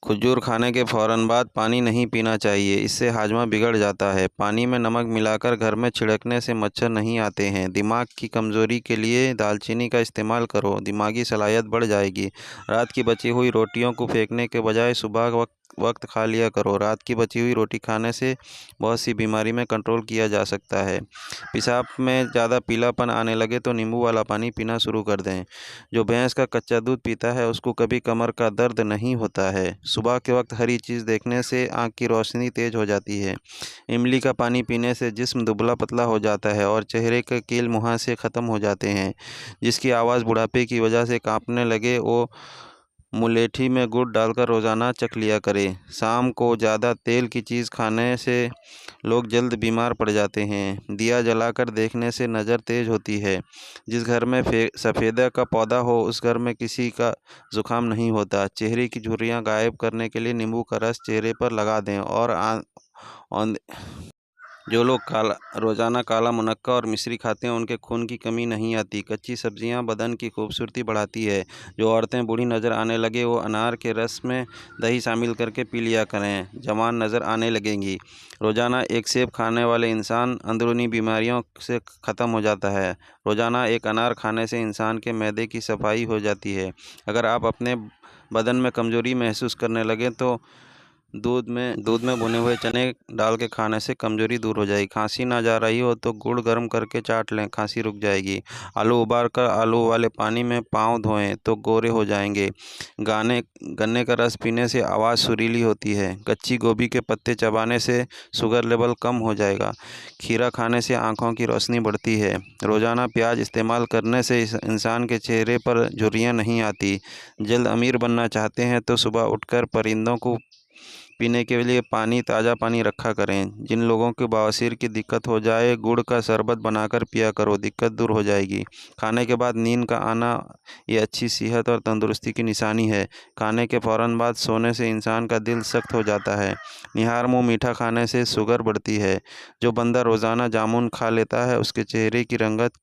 खजूर खाने के फ़ौरन बाद पानी नहीं पीना चाहिए, इससे हाजमा बिगड़ जाता है। पानी में नमक मिलाकर घर में छिड़कने से मच्छर नहीं आते हैं। दिमाग की कमज़ोरी के लिए दालचीनी का इस्तेमाल करो, दिमागी सलाहियत बढ़ जाएगी। रात की बची हुई रोटियों को फेंकने के बजाय सुबह वक्त वक्त खा लिया करो। रात की बची हुई रोटी खाने से बहुत सी बीमारी में कंट्रोल किया जा सकता है। पेशाब में ज़्यादा पीलापन आने लगे तो नींबू वाला पानी पीना शुरू कर दें। जो भैंस का कच्चा दूध पीता है उसको कभी कमर का दर्द नहीं होता है। सुबह के वक्त हरी चीज़ देखने से आँख की रोशनी तेज हो जाती है। इमली का पानी पीने से जिस्म दुबला पतला हो जाता है और चेहरे के कील मुहासे ख़त्म हो जाते हैं। जिसकी आवाज़ बुढ़ापे की वजह से कांपने लगे वो मुलेठी में गुड़ डालकर रोज़ाना चख लिया करें। शाम को ज़्यादा तेल की चीज़ खाने से लोग जल्द बीमार पड़ जाते हैं। दिया जलाकर देखने से नज़र तेज होती है। जिस घर में सफ़ेदा का पौधा हो उस घर में किसी का ज़ुकाम नहीं होता। चेहरे की झुर्रियाँ गायब करने के लिए नींबू का रस चेहरे पर लगा दें। और औंध जो लोग रोज़ाना काला मुनक्का और मिश्री खाते हैं उनके खून की कमी नहीं आती। कच्ची सब्जियां बदन की खूबसूरती बढ़ाती है। जो औरतें बूढ़ी नज़र आने लगे वो अनार के रस में दही शामिल करके पी लिया करें, जवान नज़र आने लगेंगी। रोज़ाना एक सेब खाने वाले इंसान अंदरूनी बीमारियों से ख़त्म हो जाता है। रोज़ाना एक अनार खाने से इंसान के मैदे की सफाई हो जाती है। अगर आप अपने बदन में कमज़ोरी महसूस करने लगें तो दूध में भुने हुए चने डाल के खाने से कमज़ोरी दूर हो जाएगी। खांसी ना जा रही हो तो गुड़ गर्म करके चाट लें, खांसी रुक जाएगी। आलू उबाल कर आलू वाले पानी में पाँव धोएं तो गोरे हो जाएंगे। गन्ने का रस पीने से आवाज़ सुरीली होती है। कच्ची गोभी के पत्ते चबाने से शुगर लेवल कम हो जाएगा। खीरा खाने से आँखों की रोशनी बढ़ती है। रोज़ाना प्याज इस्तेमाल करने से इंसान के चेहरे पर झुर्रियाँ नहीं आती। जल्द अमीर बनना चाहते हैं तो सुबह उठकर परिंदों को पीने के लिए ताज़ा पानी रखा करें। जिन लोगों को बवासीर की दिक्कत हो जाए गुड़ का शरबत बनाकर पिया करो, दिक्कत दूर हो जाएगी। खाने के बाद नींद का आना ये अच्छी सेहत और तंदुरुस्ती की निशानी है। खाने के फ़ौरन बाद सोने से इंसान का दिल सख्त हो जाता है। निहार मुँह मीठा खाने से शुगर बढ़ती है। जो बंदा रोज़ाना जामुन खा लेता है उसके चेहरे की रंगत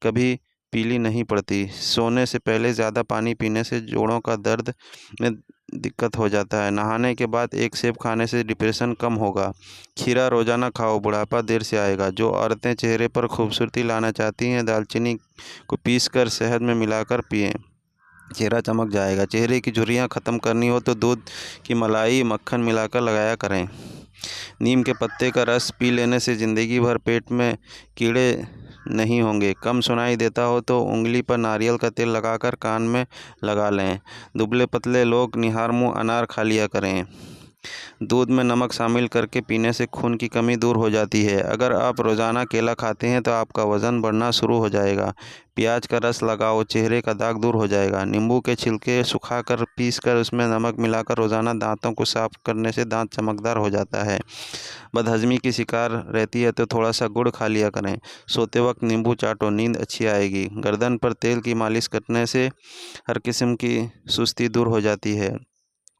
कभी पीली नहीं पड़ती। सोने से पहले ज़्यादा पानी पीने से जोड़ों का दर्द में दिक्कत हो जाता है। नहाने के बाद एक सेब खाने से डिप्रेशन कम होगा। खीरा रोज़ाना खाओ, बुढ़ापा देर से आएगा। जो औरतें चेहरे पर खूबसूरती लाना चाहती हैं दालचीनी को पीसकर शहद में मिलाकर पिएं, चेहरा चमक जाएगा। चेहरे की झुर्रियाँ ख़त्म करनी हो तो दूध की मलाई मक्खन मिलाकर लगाया करें। नीम के पत्ते का रस पी लेने से ज़िंदगी भर पेट में कीड़े नहीं होंगे। कम सुनाई देता हो तो उंगली पर नारियल का तेल लगाकर कान में लगा लें। दुबले पतले लोग निहार मुँह अनार खा लिया करें। दूध में नमक शामिल करके पीने से खून की कमी दूर हो जाती है। अगर आप रोज़ाना केला खाते हैं तो आपका वज़न बढ़ना शुरू हो जाएगा। प्याज का रस लगाओ, चेहरे का दाग दूर हो जाएगा। नींबू के छिलके सुखाकर पीसकर उसमें नमक मिलाकर रोज़ाना दांतों को साफ करने से दांत चमकदार हो जाता है। बदहज़मी की शिकार रहती है तो थोड़ा सा गुड़ खा लिया करें। सोते वक्त नींबू चाटो, नींद अच्छी आएगी। गर्दन पर तेल की मालिश करने से हर किस्म की सुस्ती दूर हो जाती है।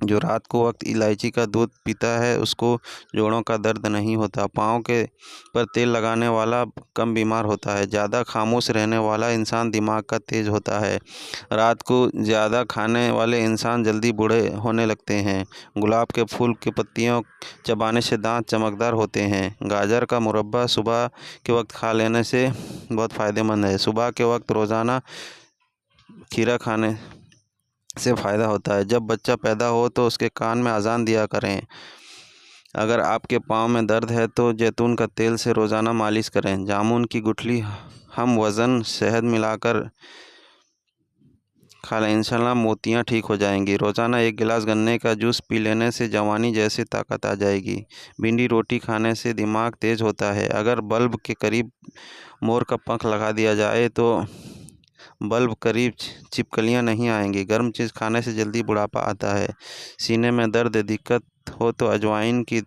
जो रात को वक्त इलायची का दूध पीता है उसको जोड़ों का दर्द नहीं होता। पाँव के पर तेल लगाने वाला कम बीमार होता है। ज़्यादा खामोश रहने वाला इंसान दिमाग का तेज होता है। रात को ज़्यादा खाने वाले इंसान जल्दी बूढ़े होने लगते हैं। गुलाब के फूल की पत्तियों चबाने से दांत चमकदार होते हैं। गाजर का मुरब्बा सुबह के वक्त खा लेने से बहुत फ़ायदेमंद है। सुबह के वक्त रोज़ाना खीरा खाने से फ़ायदा होता है। जब बच्चा पैदा हो तो उसके कान में अजान दिया करें। अगर आपके पाँव में दर्द है तो जैतून का तेल से रोज़ाना मालिश करें। जामुन की गुठली हम वज़न शहद मिलाकर खा लें, इंशाल्लाह मोतियाँ ठीक हो जाएंगी। रोज़ाना एक गिलास गन्ने का जूस पी लेने से जवानी जैसी ताकत आ जाएगी। भिंडी रोटी खाने से दिमाग तेज होता है। अगर बल्ब के करीब मोर का पंख लगा दिया जाए तो बल्ब करीब छिपकलियाँ नहीं आएंगी। गर्म चीज़ खाने से जल्दी बुढ़ापा आता है। सीने में दर्द दिक्कत हो तो अजवाइन की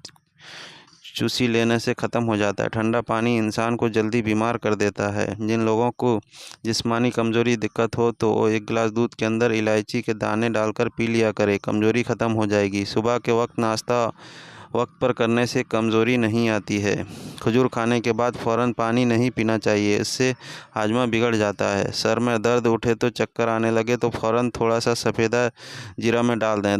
चूसी लेने से ख़त्म हो जाता है। ठंडा पानी इंसान को जल्दी बीमार कर देता है। जिन लोगों को जिस्मानी कमज़ोरी दिक्कत हो तो वो एक गिलास दूध के अंदर इलायची के दाने डालकर पी लिया करे, कमज़ोरी ख़त्म हो जाएगी। सुबह के वक्त नाश्ता वक्त पर करने से कमज़ोरी नहीं आती है। खजूर खाने के बाद फ़ौरन पानी नहीं पीना चाहिए, इससे हाजमा बिगड़ जाता है। सर में दर्द उठे तो चक्कर आने लगे तो फ़ौरन थोड़ा सा सफ़ेदा जीरा में डाल दें।